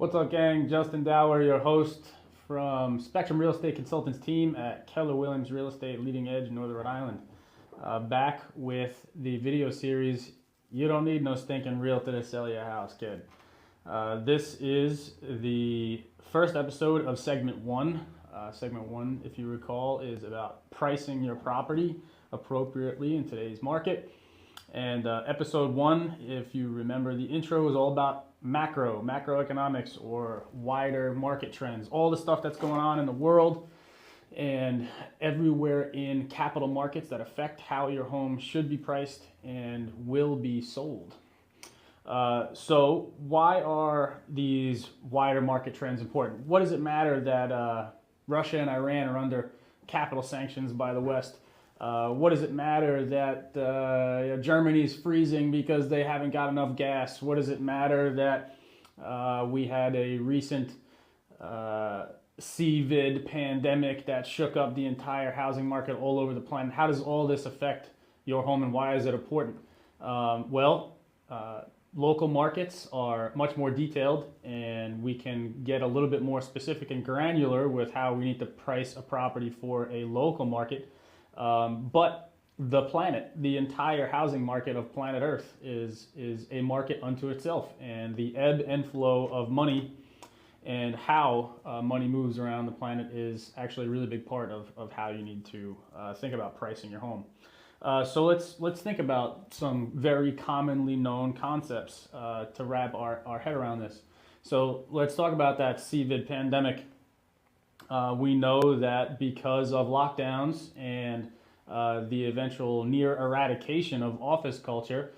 What's up, gang? Justin Dower, your host from Spectrum Real Estate Consultants team at Keller Williams Real Estate, Leading Edge, Northern Rhode Island. Back with the video series, You Don't Need No Stinkin' Realtor to Sell Your House, Kid. This is the first episode of segment one. Segment one, if you recall, is about pricing your property appropriately in today's market. And episode one, if you remember, the intro was all about macroeconomics or wider market trends, all the stuff that's going on in the world and everywhere in capital markets that affect how your home should be priced and will be sold. So why are these wider market trends important? What does it matter that Russia and Iran are under capital sanctions by the West? What does it matter that Germany's freezing because they haven't got enough gas? What does it matter that we had a recent COVID pandemic that shook up the entire housing market all over the planet? How does all this affect your home and why is it important? Local markets are much more detailed, and we can get a little bit more specific and granular with how we need to price a property for a local market. But the planet, the entire housing market of planet Earth is a market unto itself, and the ebb and flow of money and how money moves around the planet is actually a really big part of how you need to think about pricing your home. So let's think about some very commonly known concepts to wrap our head around this. So let's talk about that COVID pandemic. We know that because of lockdowns and the eventual near eradication of office culture,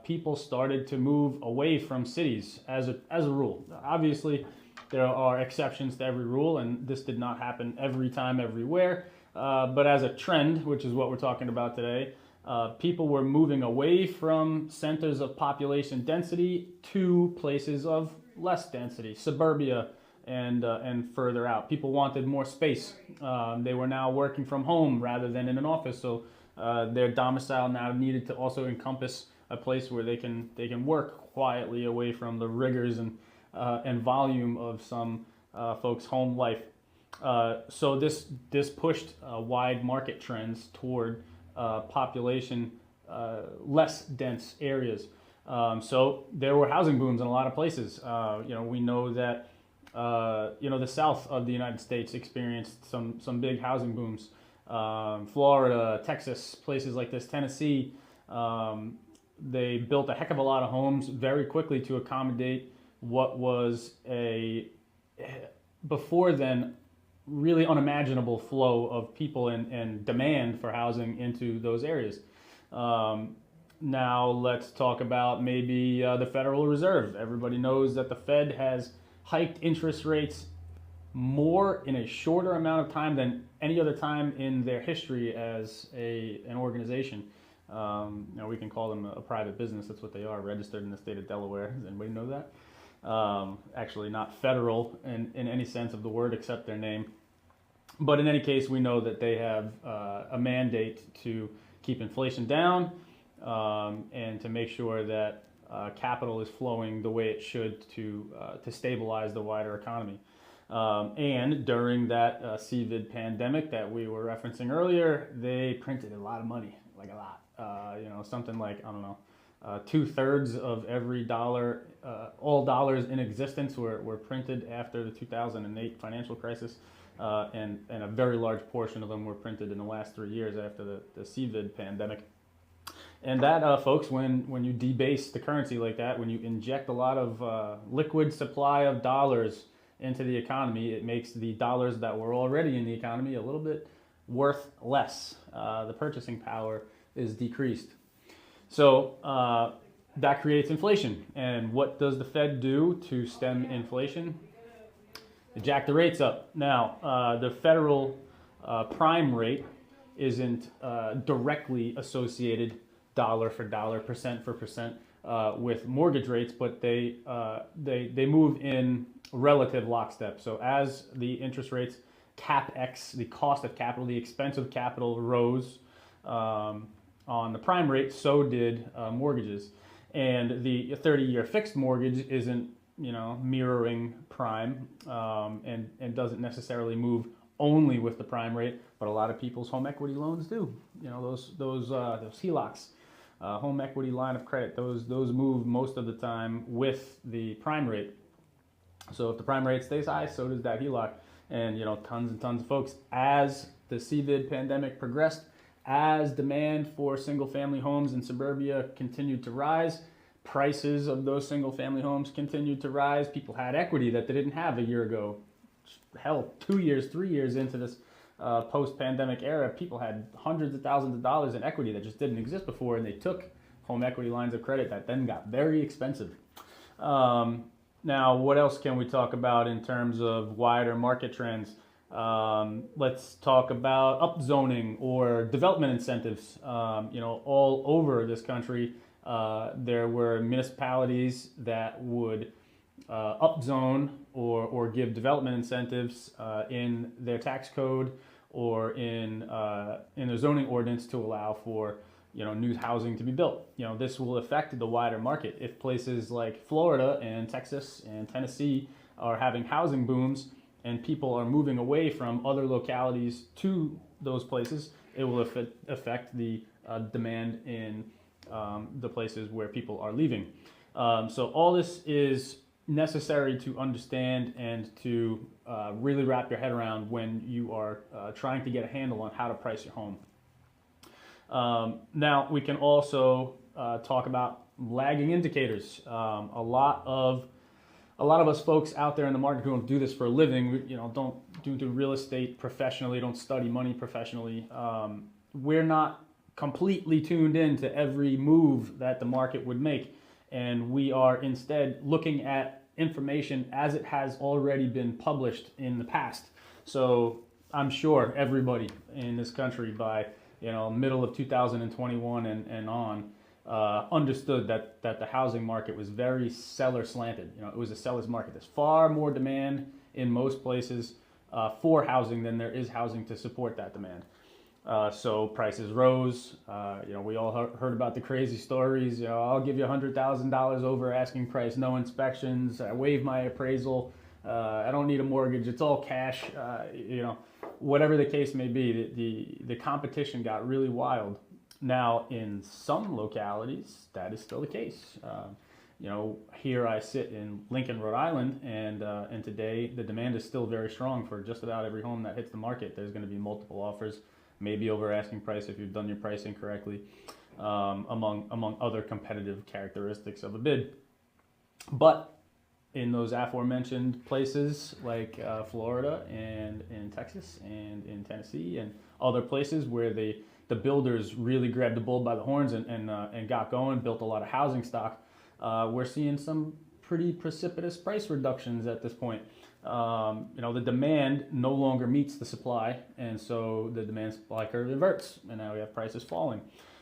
people started to move away from cities as a rule. Obviously, there are exceptions to every rule, and this did not happen every time, everywhere. But as a trend, which is what we're talking about today, people were moving away from centers of population density to places of less density, suburbia, and further out. People wanted more space. They were now working from home rather than in an office, so their domicile now needed to also encompass a place where they can work quietly away from the rigors and volume of some folks' home life. So this pushed wide market trends toward population less dense areas. So there were housing booms in a lot of places. We know that the south of the United States experienced some big housing booms. Florida, Texas, places like this, Tennessee, they built a heck of a lot of homes very quickly to accommodate what was before then really unimaginable flow of people and demand for housing into those areas. Now let's talk about maybe the Federal Reserve. Everybody knows that the Fed has hiked interest rates more in a shorter amount of time than any other time in their history as an organization. We can call them a private business. That's what they are, registered in the state of Delaware. Does anybody know that? Actually not federal in any sense of the word except their name. But in any case, we know that they have a mandate to keep inflation down and to make sure that capital is flowing the way it should to stabilize the wider economy. And during that COVID pandemic that we were referencing earlier, they printed a lot of money, like a lot. Something like, I don't know, 2/3 of every dollar, all dollars in existence were printed after the 2008 financial crisis, and a very large portion of them were printed in the last 3 years after the COVID pandemic. And that, folks, when you debase the currency like that, when you inject a lot of liquid supply of dollars into the economy, it makes the dollars that were already in the economy a little bit worth less. The purchasing power is decreased. So that creates inflation. And what does the Fed do to stem inflation? They jack the rates up. Now, the federal prime rate isn't directly associated dollar for dollar, percent for percent with mortgage rates, but they move in relative lockstep. So as the interest rates, CapEx, the cost of capital, the expense of capital rose on the prime rate, so did mortgages. And the 30-year fixed mortgage isn't mirroring prime, and doesn't necessarily move only with the prime rate, but a lot of people's home equity loans do. Those HELOCs, home equity line of credit, those move most of the time with the prime rate. So if the prime rate stays high, so does that HELOC. And tons and tons of folks, as the COVID pandemic progressed, as demand for single family homes in suburbia continued to rise, prices of those single family homes continued to rise. People had equity that they didn't have a year ago. Hell, 2 years, 3 years into this post-pandemic era, people had hundreds of thousands of dollars in equity that just didn't exist before, and they took home equity lines of credit that then got very expensive. Now, what else can we talk about in terms of wider market trends? Let's talk about upzoning or development incentives. All over this country, there were municipalities that would upzone or give development incentives in their tax code or in their zoning ordinance to allow for new housing to be built. This will affect the wider market. If places like Florida and Texas and Tennessee are having housing booms and people are moving away from other localities to those places, it will affect the demand in the places where people are leaving. So all this is necessary to understand and to really wrap your head around when you are trying to get a handle on how to price your home. Now we can also talk about lagging indicators. A lot of us folks out there in the market who don't do this for a living, don't do real estate professionally, don't study money professionally. We're not completely tuned in to every move that the market would make, and we are instead looking at information as it has already been published in the past. So I'm sure everybody in this country by middle of 2021 and on, understood that the housing market was very seller slanted. It was a seller's market. There's far more demand in most places for housing than there is housing to support that demand. So prices rose. We all heard about the crazy stories. I'll give you $100,000 over asking price, no inspections. I waive my appraisal. I don't need a mortgage. It's all cash. Whatever the case may be, the competition got really wild. Now, in some localities, that is still the case. Here I sit in Lincoln, Rhode Island, and today the demand is still very strong for just about every home that hits the market. There's going to be multiple offers, maybe over asking price if you've done your pricing correctly, among other competitive characteristics of a bid. But in those aforementioned places like Florida and in Texas and in Tennessee and other places where the builders really grabbed the bull by the horns and got going, built a lot of housing stock, we're seeing some pretty precipitous price reductions at this point. The demand no longer meets the supply, and so the demand supply curve inverts, and now we have prices falling.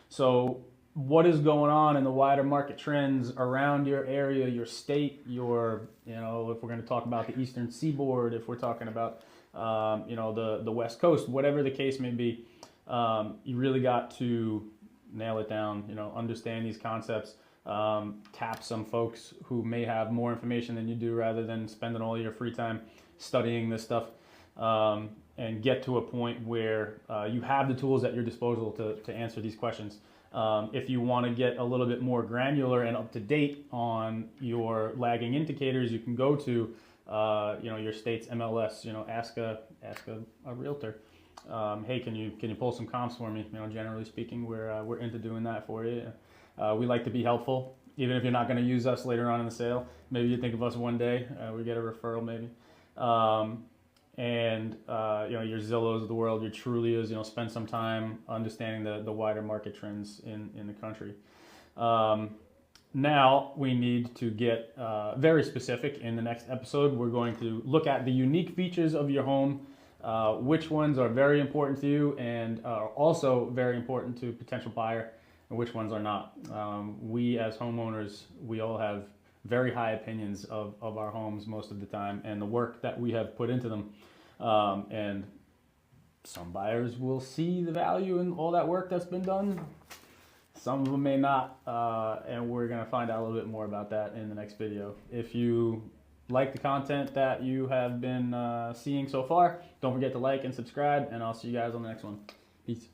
So what is going on in the wider market trends around your area, your state, if we're going to talk about the Eastern Seaboard, if we're talking about, the West Coast, whatever the case may be, you really got to nail it down, understand these concepts, tap some folks who may have more information than you do rather than spending all your free time studying this stuff, and get to a point where you have the tools at your disposal to answer these questions. If you want to get a little bit more granular and up to date on your lagging indicators, you can go to your state's MLS. Ask a realtor. Hey, can you pull some comps for me? Generally speaking, we're into doing that for you. We like to be helpful, even if you're not going to use us later on in the sale. Maybe you think of us one day. We get a referral maybe. Your Zillows of the world, your Trulias, spend some time understanding the wider market trends in the country. Now we need to get very specific. In the next episode, we're going to look at the unique features of your home, which ones are very important to you and are also very important to a potential buyer, and which ones are not. We as homeowners, we all have very high opinions of our homes most of the time and the work that we have put into them. And some buyers will see the value in all that work that's been done. Some of them may not, and we're going to find out a little bit more about that in the next video. If you like the content that you have been seeing so far, don't forget to like and subscribe, and I'll see you guys on the next one. Peace.